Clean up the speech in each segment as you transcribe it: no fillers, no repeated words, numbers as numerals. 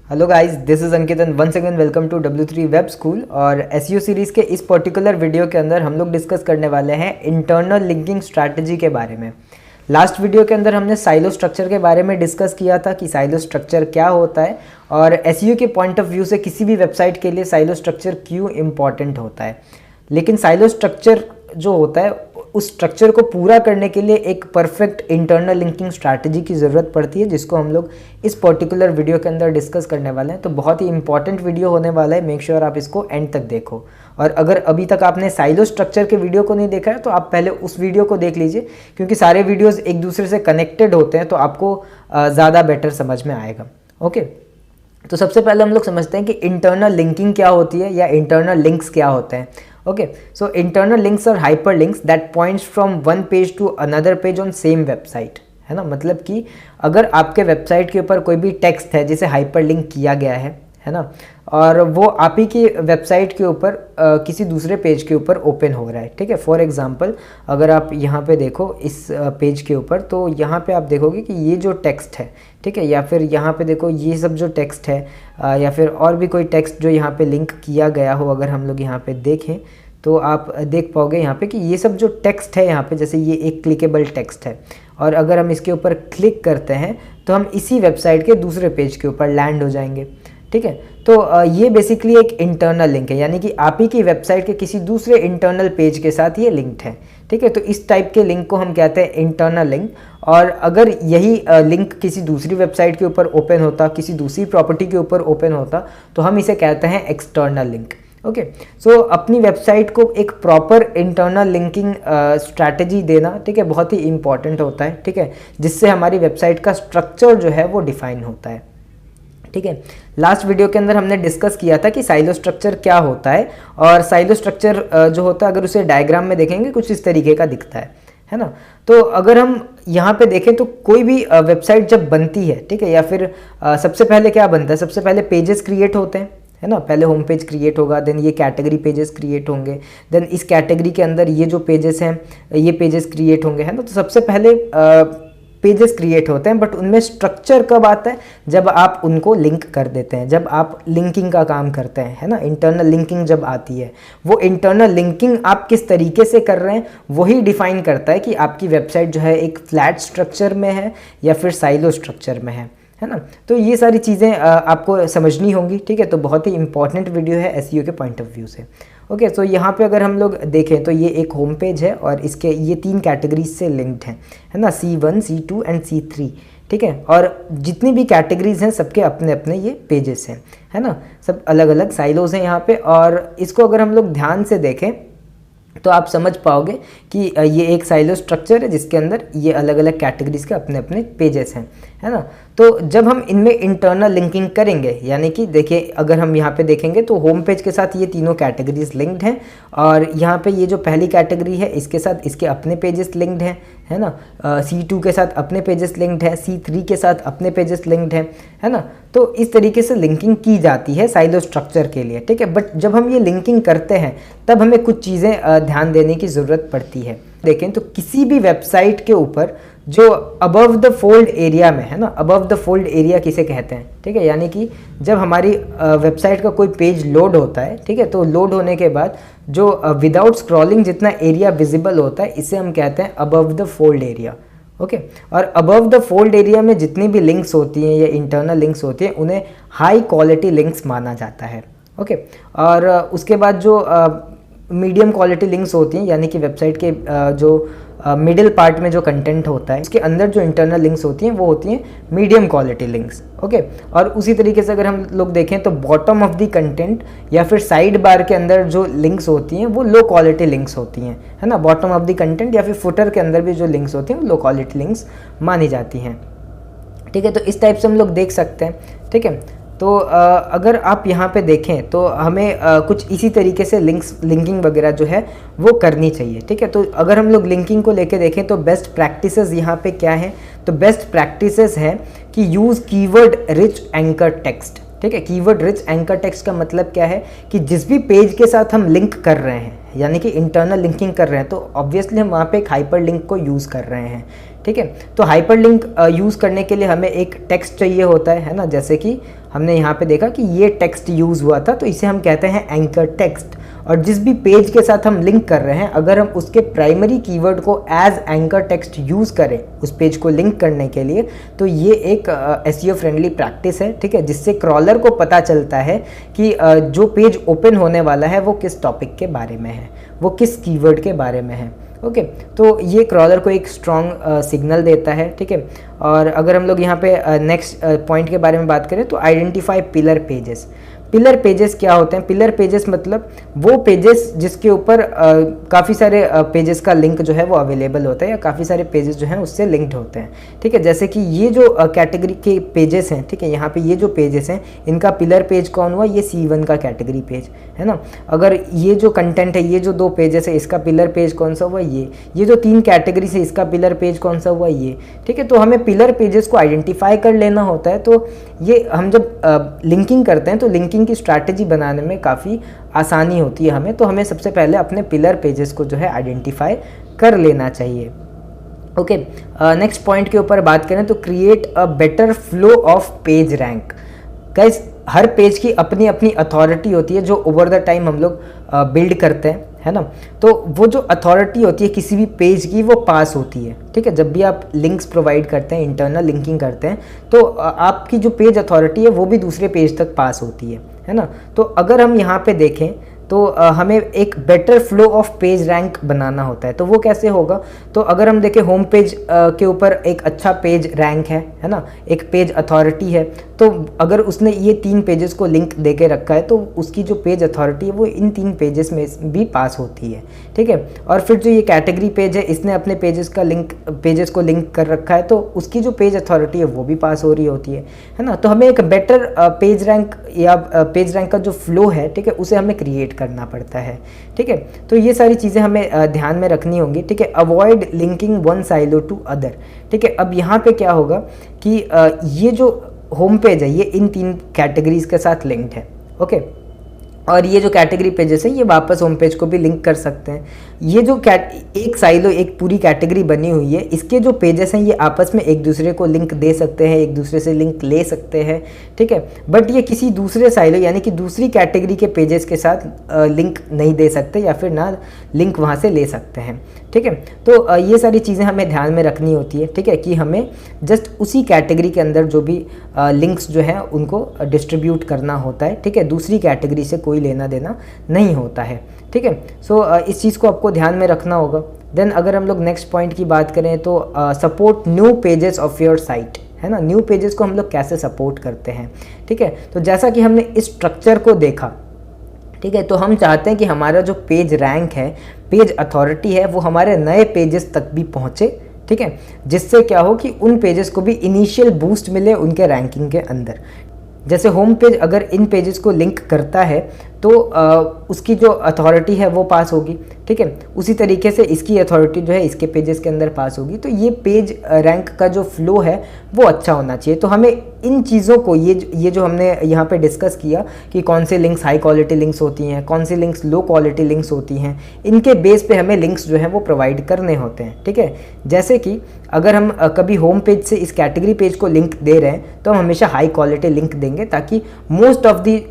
Hello guys, this is Ankit and once again welcome to W3 web school. और SEO series के इस particular video के अंदर हम लोग डिस्कस करने वाले हैं इंटरनल लिंकिंग स्ट्रैटेजी के बारे में। लास्ट वीडियो के अंदर हमने साइलो स्ट्रक्चर के बारे में डिस्कस किया था कि साइलो स्ट्रक्चर क्या होता है और एसईओ के पॉइंट ऑफ व्यू से किसी भी वेबसाइट के लिए साइलो स्ट्रक्चर क्यों इम्पॉर्टेंट होता है। लेकिन साइलो स्ट्रक्चर जो होता है उस स्ट्रक्चर को पूरा करने के लिए एक परफेक्ट इंटरनल लिंकिंग स्ट्रैटेजी की ज़रूरत पड़ती है, जिसको हम लोग इस पर्टिकुलर वीडियो के अंदर डिस्कस करने वाले हैं। तो बहुत ही इंपॉर्टेंट वीडियो होने वाला है, मेक श्योर आप इसको एंड तक देखो। और अगर अभी तक आपने साइलो स्ट्रक्चर के वीडियो को नहीं देखा है तो आप पहले उस वीडियो को देख लीजिए, क्योंकि सारे वीडियोज़ एक दूसरे से कनेक्टेड होते हैं तो आपको ज़्यादा बेटर समझ में आएगा। ओके, तो सबसे पहले हम लोग समझते हैं कि इंटरनल लिंकिंग क्या होती है या इंटरनल लिंक्स क्या होते हैं। ओके, सो इंटरनल लिंक्स और hyper links that points from one page to another page on same website, है ना। मतलब कि अगर आपके वेबसाइट के ऊपर कोई भी टेक्स्ट है जिसे हाइपर लिंक किया गया है ना, और वो आप ही की वेबसाइट के ऊपर किसी दूसरे पेज के ऊपर ओपन हो रहा है, ठीक है। फॉर एग्जांपल अगर आप यहाँ पे देखो इस पेज के ऊपर, तो यहाँ पे आप देखोगे कि ये जो टेक्स्ट है, ठीक है, या फिर यहाँ पे देखो ये सब जो टेक्स्ट है या फिर और भी कोई टेक्स्ट जो यहाँ पे लिंक किया गया हो, अगर हम लोग यहाँ पे देखें तो आप देख पाओगे यहाँ पे कि ये सब जो टेक्स्ट है यहाँ पे, जैसे ये एक क्लिकेबल टेक्स्ट है और अगर हम इसके ऊपर क्लिक करते हैं तो हम इसी वेबसाइट के दूसरे पेज के ऊपर लैंड हो जाएंगे, ठीक है। तो ये बेसिकली एक इंटरनल लिंक है, यानी कि आप ही की वेबसाइट के किसी दूसरे इंटरनल पेज के साथ ये लिंक्ड है, ठीक है। तो इस टाइप के लिंक को हम कहते हैं इंटरनल लिंक। और अगर यही लिंक किसी दूसरी वेबसाइट के ऊपर ओपन होता, किसी दूसरी प्रॉपर्टी के ऊपर ओपन होता, तो हम इसे कहते हैं एक्सटर्नल लिंक। ओके, सो अपनी वेबसाइट को एक प्रॉपर इंटरनल लिंकिंग स्ट्रैटेजी देना, ठीक है, बहुत ही इंपॉर्टेंट होता है, ठीक है, जिससे हमारी वेबसाइट का स्ट्रक्चर जो है वो डिफाइन होता है, ठीक है। लास्ट वीडियो के अंदर हमने डिस्कस किया था कि साइलो स्ट्रक्चर क्या होता है, और साइलो स्ट्रक्चर जो होता है अगर उसे डायग्राम में देखेंगे कुछ इस तरीके का दिखता है ना। तो अगर हम यहाँ पे देखें तो कोई भी वेबसाइट जब बनती है, ठीक है, या फिर सबसे पहले क्या बनता है, सबसे पहले पेजेस क्रिएट होते हैं, है ना। पहले होम पेज क्रिएट होगा, देन ये कैटेगरी पेजेस क्रिएट होंगे, देन इस कैटेगरी के अंदर ये जो पेजेस हैं ये पेजेस क्रिएट होंगे, है ना। तो सबसे पहले पेजेस क्रिएट होते हैं, बट उनमें स्ट्रक्चर कब आता है, जब आप उनको लिंक कर देते हैं, जब आप लिंकिंग का काम करते हैं, है ना। इंटरनल लिंकिंग जब आती है, वो इंटरनल लिंकिंग आप किस तरीके से कर रहे हैं वही डिफाइन करता है कि आपकी वेबसाइट जो है एक फ्लैट स्ट्रक्चर में है या फिर साइलो स्ट्रक्चर में है ना। तो ये सारी चीज़ें आपको समझनी होंगी, ठीक है। तो बहुत ही इंपॉर्टेंट वीडियो है एसईओ के पॉइंट ऑफ व्यू से। ओके, तो यहाँ पे अगर हम लोग देखें तो ये एक होम पेज है और इसके ये 3 कैटेगरीज से लिंक्ड हैं, है ना, C1, C2 एंड C3, ठीक है। और जितनी भी कैटेगरीज हैं सबके अपने अपने ये पेजेस हैं, है ना, सब अलग अलग साइलोज हैं यहाँ पे। और इसको अगर हम लोग ध्यान से देखें तो आप समझ पाओगे कि ये एक साइलो स्ट्रक्चर है जिसके अंदर ये अलग अलग कैटेगरीज के अपने अपने पेजेस हैं, है ना। तो जब हम इनमें इंटरनल लिंकिंग करेंगे, यानी कि देखिए अगर हम यहाँ पे देखेंगे तो होम पेज के साथ ये तीनों कैटेगरीज लिंक्ड हैं, और यहाँ पे ये जो पहली कैटेगरी है इसके साथ इसके अपने पेजेस लिंक्ड हैं, है ना। C2 के साथ अपने पेजेस लिंक्ड है, C3 के साथ अपने पेजेस लिंक्ड है ना। तो इस तरीके से लिंकिंग की जाती है साइलो स्ट्रक्चर के लिए, ठीक है। बट जब हम ये लिंकिंग करते हैं तब हमें कुछ चीज़ें ध्यान देने की ज़रूरत पड़ती है। देखें तो किसी भी वेबसाइट के ऊपर जो अबव द फोल्ड एरिया में है ना, अबव द फोल्ड एरिया किसे कहते हैं, ठीक है, यानी कि जब हमारी वेबसाइट का कोई पेज लोड होता है, ठीक है, तो लोड होने के बाद जो विदाउट स्क्रॉलिंग जितना एरिया विजिबल होता है इसे हम कहते हैं above the fold area. Okay, और अबव द फोल्ड एरिया में जितनी भी लिंक्स होती हैं या इंटरनल लिंक्स होती हैं उन्हें हाई क्वालिटी लिंक्स माना जाता है। ओके, और उसके बाद जो मीडियम क्वालिटी लिंक्स होती हैं, यानी कि वेबसाइट के जो मिडिल पार्ट में जो कंटेंट होता है उसके अंदर जो इंटरनल लिंक्स होती हैं वो होती हैं मीडियम क्वालिटी लिंक्स। ओके, और उसी तरीके से अगर हम लोग देखें तो बॉटम ऑफ द कंटेंट या फिर साइड बार के अंदर जो लिंक्स होती हैं वो लो क्वालिटी लिंक्स होती हैं, है ना। बॉटम ऑफ द कंटेंट या फिर फुटर के अंदर भी जो लिंक्स होती हैं वो लो क्वालिटी लिंक्स मानी जाती हैं, ठीक है। तो इस टाइप से हम लोग देख सकते हैं, ठीक है। तो अगर आप यहाँ पे देखें तो हमें कुछ इसी तरीके से लिंकिंग वगैरह जो है वो करनी चाहिए, ठीक है। तो अगर हम लोग लिंकिंग को लेके देखें तो बेस्ट प्रैक्टिसेस यहाँ पे क्या है, तो बेस्ट प्रैक्टिसेस है कि use keyword rich anchor text, ठीक है। कीवर्ड रिच एंकर टेक्स्ट का मतलब क्या है कि जिस भी पेज के साथ हम लिंक कर रहे हैं, यानी कि इंटरनल लिंकिंग कर रहे हैं, तो ऑब्वियसली हम वहाँ पे एक हाइपर लिंक को यूज़ कर रहे हैं, ठीक है। तो हाइपरलिंक यूज़ करने के लिए हमें एक टेक्स्ट चाहिए होता है ना, जैसे कि हमने यहाँ पे देखा कि ये टेक्स्ट यूज़ हुआ था, तो इसे हम कहते हैं एंकर टेक्स्ट। और जिस भी पेज के साथ हम लिंक कर रहे हैं, अगर हम उसके प्राइमरी कीवर्ड को एज एंकर टेक्स्ट यूज़ करें उस पेज को लिंक करने के लिए, तो ये एक एसईओ फ्रेंडली प्रैक्टिस है, ठीक है, जिससे क्रॉलर को पता चलता है कि जो पेज ओपन होने वाला है वो किस टॉपिक के बारे में है, वो किस कीवर्ड के बारे में है। ओके, तो ये क्रॉलर को एक स्ट्रॉन्ग सिग्नल देता है, ठीक है। और अगर हम लोग यहाँ पे नेक्स्ट पॉइंट के बारे में बात करें तो identify pillar pages. Pillar pages क्या होते हैं? पिलर पेजेस मतलब वो पेजेस जिसके ऊपर काफ़ी सारे पेजेस का लिंक जो है वो अवेलेबल होता है, या काफ़ी सारे पेजेस जो हैं उससे लिंक्ड होते हैं, ठीक है। जैसे कि ये जो कैटेगरी के पेजेस हैं, ठीक है, यहाँ पे ये जो पेजेस हैं इनका पिलर पेज कौन हुआ? ये C1 का कैटेगरी पेज है ना। अगर ये जो कंटेंट है, ये जो 2 पेजेस है, इसका पिलर पेज कौन सा हुआ? ये जो 3 कैटेगरी से इसका पिलर पेज कौन सा हुआ? ये, ठीक है। तो हमें पिलर पेजेस को आइडेंटिफाई कर लेना होता है। तो ये हम जब लिंकिंग करते हैं तो लिंकिंग की स्ट्रैटेजी बनाने में काफ़ी आसानी होती है हमें। तो हमें सबसे पहले अपने पिलर पेजेस को जो है आइडेंटिफाई कर लेना चाहिए। ओके, नेक्स्ट पॉइंट के ऊपर बात करें तो create a better flow of page rank. Guys, her page की अपनी अपनी अथॉरिटी होती है जो ओवर द टाइम हम लोग बिल्ड करते हैं, है ना। तो वो जो अथॉरिटी होती है किसी भी पेज की वो पास होती है, ठीक है। जब भी आप लिंक्स प्रोवाइड करते हैं, इंटरनल लिंकिंग करते हैं, तो आपकी जो पेज अथॉरिटी है वो भी दूसरे पेज तक पास होती है ना। तो अगर हम यहाँ पे देखें तो हमें एक better flow of page rank बनाना होता है। तो वो कैसे होगा? तो अगर हम देखें होम पेज के ऊपर एक अच्छा पेज रैंक है ना, एक पेज अथॉरिटी है, तो अगर उसने ये 3 पेजेस को लिंक दे के रखा है तो उसकी जो पेज अथॉरिटी है वो इन 3 पेजेस में भी पास होती है, ठीक है। और फिर जो ये कैटेगरी पेज है, इसने अपने पेजेस को लिंक कर रखा है, तो उसकी जो पेज अथॉरिटी है वो भी पास हो रही होती है ना। तो हमें एक बेटर पेज रैंक या पेज रैंक का जो फ्लो है, ठीक है, उसे हमें क्रिएट करना पड़ता है, ठीक है। तो ये सारी चीज़ें हमें ध्यान में रखनी होंगी, ठीक है। Avoid linking one silo to other, ठीक है। अब यहाँ पे क्या होगा कि ये जो होम पेज है ये इन 3 कैटेगरीज के साथ लिंक्ड है, ओके। और ये जो कैटेगरी पेजेस है ये वापस होम पेज को भी लिंक कर सकते हैं। ये जो एक साइलो, एक पूरी कैटेगरी बनी हुई है, इसके जो पेजेस हैं ये आपस में एक दूसरे को लिंक दे सकते हैं, एक दूसरे से लिंक ले सकते हैं, ठीक है। बट ये किसी दूसरे साइलो यानी कि दूसरी कैटेगरी के पेजेस के साथ लिंक नहीं दे सकते, या फिर ना लिंक वहाँ से ले सकते हैं, ठीक है। तो ये सारी चीज़ें हमें ध्यान में रखनी होती है, ठीक है, कि हमें जस्ट उसी कैटेगरी के अंदर जो भी लिंक्स जो हैं उनको डिस्ट्रीब्यूट करना होता है, ठीक है। दूसरी कैटेगरी से कोई लेना देना नहीं होता है, ठीक है। सो इस चीज़ को आपको ध्यान में रखना होगा। देन अगर हम लोग नेक्स्ट पॉइंट की बात करें तो support new pages of your site, है ना। न्यू पेजेस को हम लोग कैसे सपोर्ट करते हैं, ठीक है। तो जैसा कि हमने इस स्ट्रक्चर को देखा, ठीक है, तो हम चाहते हैं कि हमारा जो पेज रैंक है, पेज अथॉरिटी है, वो हमारे नए पेजेस तक भी पहुँचे, ठीक है, जिससे क्या हो कि उन पेजेस को भी इनिशियल बूस्ट मिले उनके रैंकिंग के अंदर। जैसे होम पेज अगर इन पेजेस को लिंक करता है तो उसकी जो अथॉरिटी है वो पास होगी, ठीक है। उसी तरीके से इसकी अथॉरिटी जो है इसके पेजेस के अंदर पास होगी। तो ये पेज रैंक का जो फ्लो है वो अच्छा होना चाहिए। तो हमें इन चीज़ों को, ये जो हमने यहाँ पे डिस्कस किया कि कौन से लिंक्स हाई क्वालिटी लिंक्स होती हैं, कौन से लिंक्स लो क्वालिटी लिंक्स होती हैं, इनके बेस पे हमें लिंक्स जो है वो प्रोवाइड करने होते हैं, ठीक है। जैसे कि अगर हम कभी होम पेज से इस कैटेगरी पेज को लिंक दे रहे हैं तो हम हमेशा हाई क्वालिटी लिंक देंगे ताकि most of the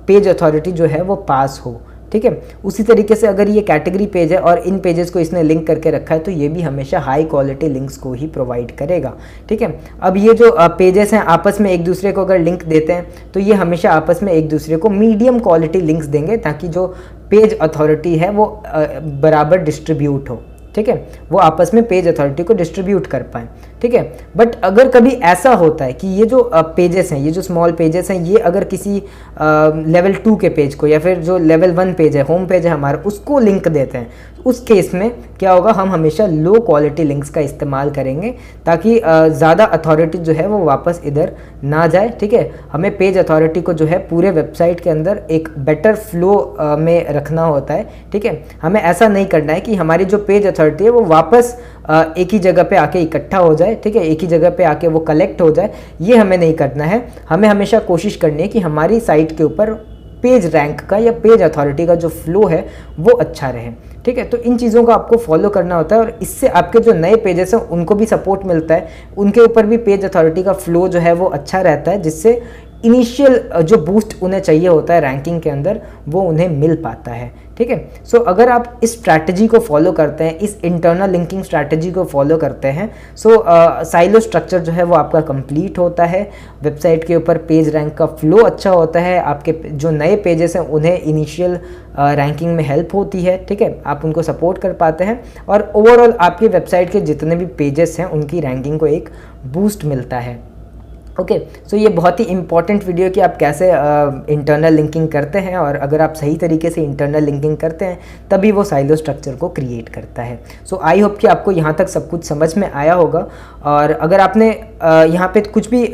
page authority जो है वो पास हो, ठीक है। उसी तरीके से अगर ये कैटेगरी पेज है और इन पेजेस को इसने लिंक करके रखा है तो ये भी हमेशा हाई क्वालिटी लिंक्स को ही प्रोवाइड करेगा, ठीक है। अब ये जो पेजेस हैं आपस में एक दूसरे को अगर लिंक देते हैं तो ये हमेशा आपस में एक दूसरे को मीडियम क्वालिटी लिंक्स देंगे ताकि जो पेज अथॉरिटी है वो बराबर डिस्ट्रीब्यूट हो, ठीक है, वो आपस में पेज अथॉरिटी को डिस्ट्रीब्यूट कर पाए, ठीक है। बट अगर कभी ऐसा होता है कि ये जो पेजेस हैं, ये जो स्मॉल पेजेस हैं, ये अगर किसी लेवल 2 के पेज को या फिर जो लेवल 1 पेज है, होम पेज है हमारा, उसको लिंक देते हैं, उस केस में क्या होगा, हम हमेशा लो क्वालिटी लिंक्स का इस्तेमाल करेंगे ताकि ज़्यादा अथॉरिटी जो है वो वापस इधर ना जाए, ठीक है। हमें पेज अथॉरिटी को जो है पूरे वेबसाइट के अंदर एक बेटर फ्लो में रखना होता है, ठीक है। हमें ऐसा नहीं करना है कि हमारी जो पेज अथॉरिटी है वो वापस एक ही जगह पे आके इकट्ठा हो जाए, ठीक है, एक ही जगह पे आके वो कलेक्ट हो जाए, ये हमें नहीं करना है। हमें हमेशा कोशिश करनी है कि हमारी साइट के ऊपर पेज रैंक का या पेज अथॉरिटी का जो फ्लो है वो अच्छा रहे, ठीक है। तो इन चीज़ों को आपको फॉलो करना होता है और इससे आपके जो नए पेजेस हैं उनको भी सपोर्ट मिलता है, उनके ऊपर भी पेज अथॉरिटी का फ्लो जो है वो अच्छा रहता है, जिससे इनिशियल जो बूस्ट उन्हें चाहिए होता है रैंकिंग के अंदर वो उन्हें मिल पाता है। ठीक है। सो अगर आप इस स्ट्रैटेजी को फॉलो करते हैं, इस इंटरनल लिंकिंग स्ट्रैटेजी को फॉलो करते हैं, सो साइलो स्ट्रक्चर जो है वो आपका कंप्लीट होता है, वेबसाइट के ऊपर पेज रैंक का फ्लो अच्छा होता है, आपके जो नए पेजेस हैं उन्हें इनिशियल रैंकिंग में हेल्प होती है। ठीक है, आप उनको सपोर्ट कर पाते हैं और ओवरऑल आपकी वेबसाइट के जितने भी पेजेस हैं उनकी रैंकिंग को एक बूस्ट मिलता है। ओके, सो ये बहुत ही इंपॉर्टेंट वीडियो कि आप कैसे इंटरनल लिंकिंग करते हैं, और अगर आप सही तरीके से इंटरनल लिंकिंग करते हैं तभी वो साइलो स्ट्रक्चर को क्रिएट करता है। सो आई होप कि आपको यहाँ तक सब कुछ समझ में आया होगा, और अगर आपने यहाँ पे कुछ भी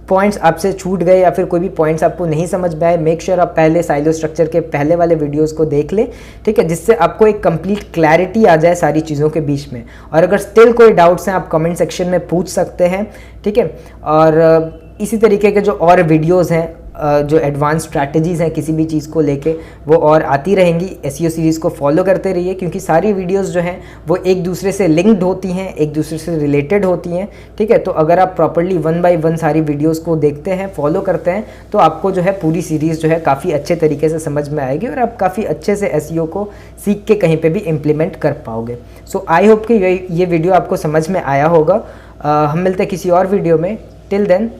पॉइंट्स आपसे छूट गए या फिर कोई भी पॉइंट्स आपको नहीं समझ में आए, मेक श्योर आप पहले साइलो स्ट्रक्चर के पहले वाले वीडियोस को देख लें। ठीक है, जिससे आपको एक कंप्लीट क्लैरिटी आ जाए सारी चीज़ों के बीच में। और अगर स्टिल कोई डाउट्स हैं आप कमेंट सेक्शन में पूछ सकते हैं। ठीक है, और इसी तरीके के जो और वीडियोज़ हैं, जो एडवांस स्ट्रैटेजीज़ हैं किसी भी चीज़ को लेके, वो और आती रहेंगी। एसईओ सीरीज़ को फॉलो करते रहिए, क्योंकि सारी वीडियोस जो हैं वो एक दूसरे से लिंक्ड होती हैं, एक दूसरे से रिलेटेड होती हैं। ठीक है, तो अगर आप प्रॉपर्ली 1 बाय 1 सारी वीडियोस को देखते हैं, फॉलो करते हैं, तो आपको जो है पूरी सीरीज़ जो है काफ़ी अच्छे तरीके से समझ में आएगी और आप काफ़ी अच्छे से एसईओ को सीख के कहीं पर भी इम्प्लीमेंट कर पाओगे। सो आई होप कि ये वीडियो आपको समझ में आया होगा। हम मिलते हैं किसी और वीडियो में। Till then,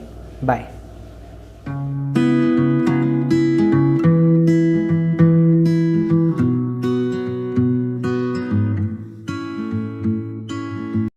bye.